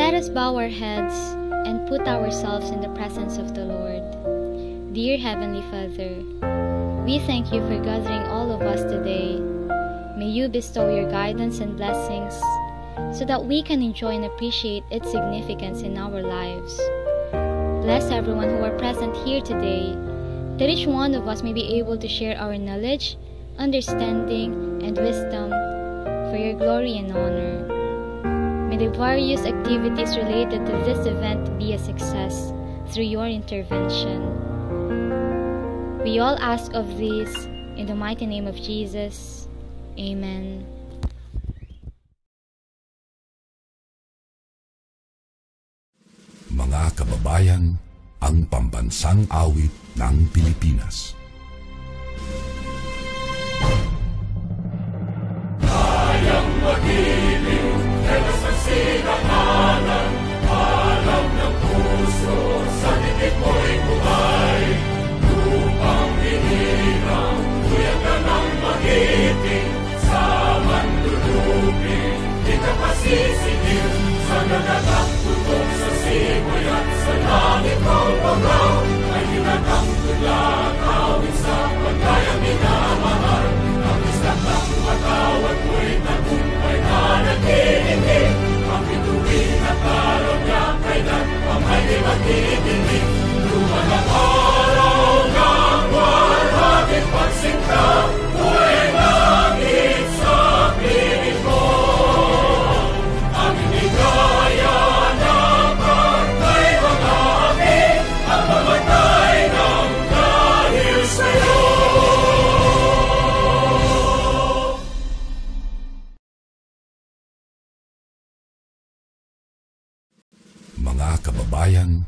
Let us bow our heads and put ourselves in the presence of the Lord. Dear Heavenly Father, we thank you for gathering all of us today. May you bestow your guidance and blessings so that we can enjoy and appreciate its significance in our lives. Bless everyone who are present here today, that each one of us may be able to share our knowledge, understanding, and wisdom for your glory and honor. May the various activities related to this event be a success through your intervention. We all ask of this in the mighty name of Jesus. Amen. Mga kababayan, ang pambansang awit ng Pilipinas. Kayang mag-ibig, helas ang sinakanan, alam ng puso, sa titik mo'y buhay. Lupang hinirang, tuyag ka ng magiting, sa mandulupin, di ka pasisigil, sa nagatak putok sa simoy at sa langit ng pagaw, ay hinatang tulad, awit sa pagkayang minamahal, ang isang ng matawad mo'y tagumpay na nag-iindig, ang bituin at araw niya kailan ang may di magtitigil. Lumalang araw ng walhaging pagsinta, buhay langit sa piling ko. Ang inigaya na pagkay mga api, ang mamatay ng dahil sa'yo. Mga kababayan,